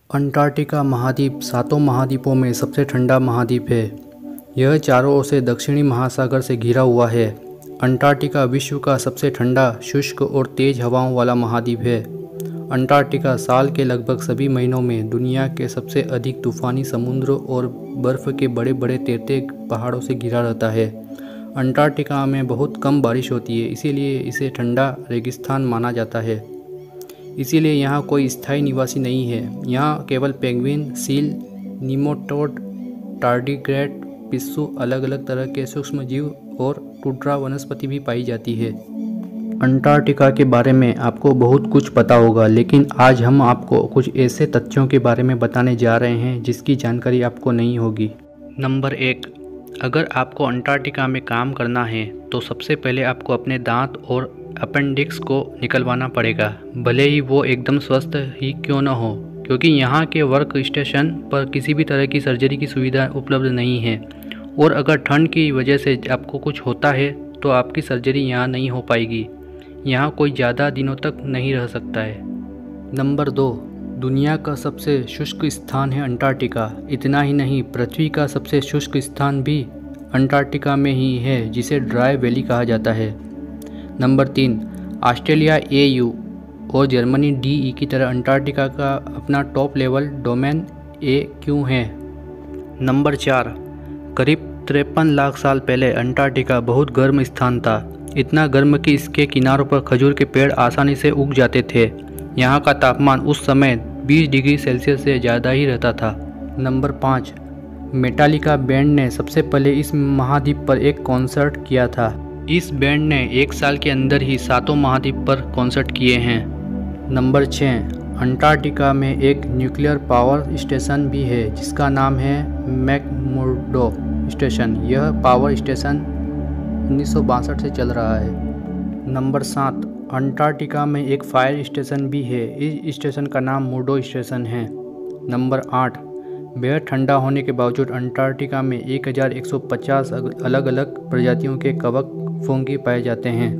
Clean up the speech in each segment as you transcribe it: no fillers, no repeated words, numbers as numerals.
Antarctica महाद्वीप सातों महाद्वीपों में सबसे ठंडा महाद्वीप है। यह चारों ओर से दक्षिणी महासागर से घिरा हुआ है। अंटार्कटिका विश्व का सबसे ठंडा, शुष्क और तेज हवाओं वाला महाद्वीप है। अंटार्कटिका साल के लगभग सभी महीनों में दुनिया के सबसे अधिक तूफ़ानी समुद्रों और बर्फ़ के बड़े बड़े तैरते पहाड़ों से घिरा रहता है। अंटार्कटिका में बहुत कम बारिश होती है, इसीलिए इसे ठंडा रेगिस्तान माना जाता है। इसीलिए यहाँ कोई स्थायी निवासी नहीं है। यहाँ केवल पेंगुइन, सील, निमोटोड, टार्डिग्रेड, पिस्सू, अलग अलग तरह के सूक्ष्म जीव और टुड्रा वनस्पति भी पाई जाती है। अंटार्कटिका के बारे में आपको बहुत कुछ पता होगा, लेकिन आज हम आपको कुछ ऐसे तथ्यों के बारे में बताने जा रहे हैं जिसकी जानकारी आपको नहीं होगी। नंबर 1, अगर आपको अंटार्कटिका में काम करना है तो सबसे पहले आपको अपने दांत और अपेंडिक्स को निकलवाना पड़ेगा, भले ही वो एकदम स्वस्थ ही क्यों न हो, क्योंकि यहाँ के वर्क स्टेशन पर किसी भी तरह की सर्जरी की सुविधा उपलब्ध नहीं है। और अगर ठंड की वजह से आपको कुछ होता है तो आपकी सर्जरी यहाँ नहीं हो पाएगी। यहाँ कोई ज़्यादा दिनों तक नहीं रह सकता है। नंबर 2, दुनिया का सबसे शुष्क स्थान है अंटार्कटिका। इतना ही नहीं, पृथ्वी का सबसे शुष्क स्थान भी अंटार्कटिका में ही है, जिसे ड्राई वैली कहा जाता है। नंबर 3, ऑस्ट्रेलिया AU और जर्मनी DE की तरह अंटार्कटिका का अपना टॉप लेवल डोमेन A क्यों है। नंबर 4, करीब 53 लाख साल पहले अंटार्कटिका बहुत गर्म स्थान था। इतना गर्म कि इसके किनारों पर खजूर के पेड़ आसानी से उग जाते थे। यहाँ का तापमान उस समय 20 डिग्री सेल्सियस से ज़्यादा ही रहता था। नंबर 5, मेटालिका बैंड ने सबसे पहले इस महाद्वीप पर एक कॉन्सर्ट किया था। इस बैंड ने एक साल के अंदर ही सातों महाद्वीप पर कॉन्सर्ट किए हैं। नंबर 6, अंटार्कटिका में एक न्यूक्लियर पावर स्टेशन भी है जिसका नाम है मैकमुर्डो स्टेशन। यह पावर स्टेशन 1962 से चल रहा है। नंबर 7, अंटार्कटिका में एक फायर स्टेशन भी है। इस स्टेशन का नाम मुर्डो स्टेशन है। नंबर 8, बेहद ठंडा होने के बावजूद अंटार्कटिका में 1150 अलग अलग प्रजातियों के कवक फंगी पाए जाते हैं।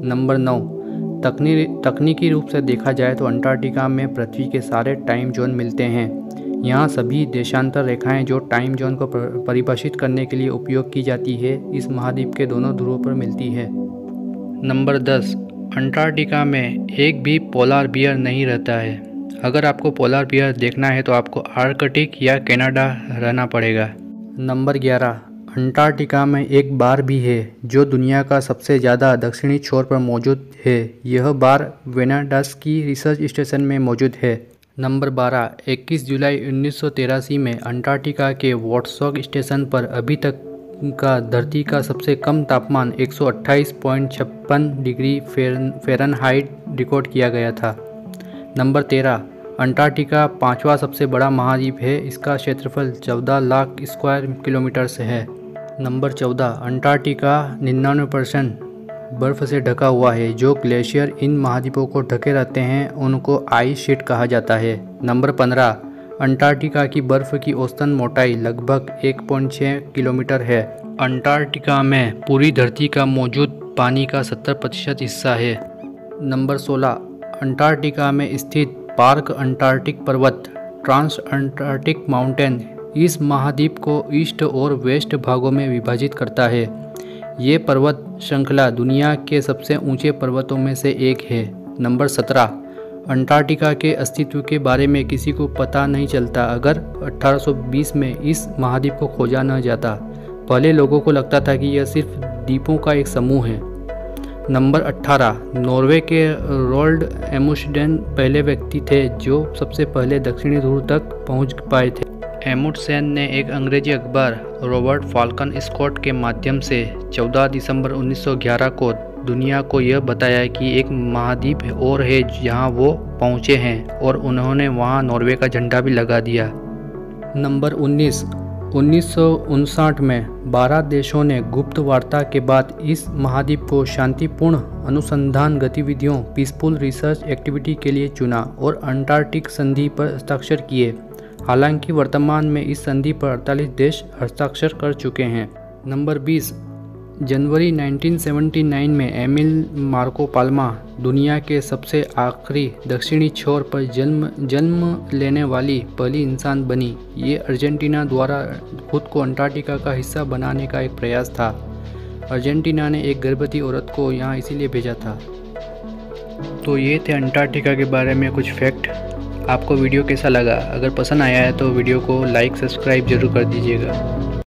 नंबर 9, तकनीकी रूप से देखा जाए तो अंटार्कटिका में पृथ्वी के सारे टाइम जोन मिलते हैं। यहाँ सभी देशांतर रेखाएं जो टाइम जोन को परिभाषित करने के लिए उपयोग की जाती है, इस महाद्वीप के दोनों ध्रुवों पर मिलती है। नंबर 10, अंटार्कटिका में एक भी पोलार बियर नहीं रहता है। अगर आपको पोलार बियर देखना है तो आपको आर्कटिक या कनाडा रहना पड़ेगा। नंबर 11, अंटार्कटिका में एक बार भी है जो दुनिया का सबसे ज़्यादा दक्षिणी छोर पर मौजूद है। यह बार वेनाडस्की रिसर्च स्टेशन में मौजूद है। नंबर 12, 21 जुलाई 1983 में अंटार्कटिका के वोटसॉक स्टेशन पर अभी तक का धरती का सबसे कम तापमान 128.56 डिग्री फ़ारेनहाइट रिकॉर्ड किया गया था। नंबर 13, अंटार्कटिका 5वां सबसे बड़ा महाद्वीप है। इसका क्षेत्रफल 14 लाख स्क्वायर किलोमीटर से है। नंबर 14, अंटार्कटिका 99% बर्फ़ से ढका हुआ है। जो ग्लेशियर इन महाद्वीपों को ढके रहते हैं उनको आइस शीट कहा जाता है। नंबर 15, अंटार्कटिका की बर्फ़ की औसतन मोटाई लगभग 1.6 किलोमीटर है। अंटार्कटिका में पूरी धरती का मौजूद पानी का 70% हिस्सा है। नंबर 16, अंटार्कटिका में स्थित पार्क अंटार्कटिक पर्वत ट्रांस अंटार्कटिक माउंटेन इस महाद्वीप को ईस्ट और वेस्ट भागों में विभाजित करता है। ये पर्वत श्रृंखला दुनिया के सबसे ऊंचे पर्वतों में से एक है। नंबर 17, अंटार्कटिका के अस्तित्व के बारे में किसी को पता नहीं चलता अगर 1820 में इस महाद्वीप को खोजा न जाता। पहले लोगों को लगता था कि यह सिर्फ द्वीपों का एक समूह है। नंबर 18, नॉर्वे के रोल्ड एमुंडसेन पहले व्यक्ति थे जो सबसे पहले दक्षिणी ध्रुव तक पहुंच पाए थे। एमुंडसेन ने एक अंग्रेजी अखबार रॉबर्ट फाल्कन स्कॉट के माध्यम से 14 दिसंबर 1911 को दुनिया को यह बताया कि एक महाद्वीप और है जहां वो पहुंचे हैं, और उन्होंने वहां नॉर्वे का झंडा भी लगा दिया। नंबर 19, 1959 में 12 देशों ने गुप्त वार्ता के बाद इस महाद्वीप को शांतिपूर्ण अनुसंधान गतिविधियों पीसफुल रिसर्च एक्टिविटी के लिए चुना और अंटार्कटिक संधि पर हस्ताक्षर किए। हालांकि वर्तमान में इस संधि पर 48 देश हस्ताक्षर कर चुके हैं। नंबर 20, जनवरी 1979 में एमिल मार्को पाल्मा दुनिया के सबसे आखिरी दक्षिणी छोर पर जन्म लेने वाली पहली इंसान बनी। ये अर्जेंटीना द्वारा खुद को अंटार्कटिका का हिस्सा बनाने का एक प्रयास था। अर्जेंटीना ने एक गर्भवती औरत को यहाँ इसीलिए भेजा था। तो ये थे अंटार्कटिका के बारे में कुछ फैक्ट। आपको वीडियो कैसा लगा? अगर पसंद आया है तो वीडियो को लाइक सब्सक्राइब जरूर कर दीजिएगा।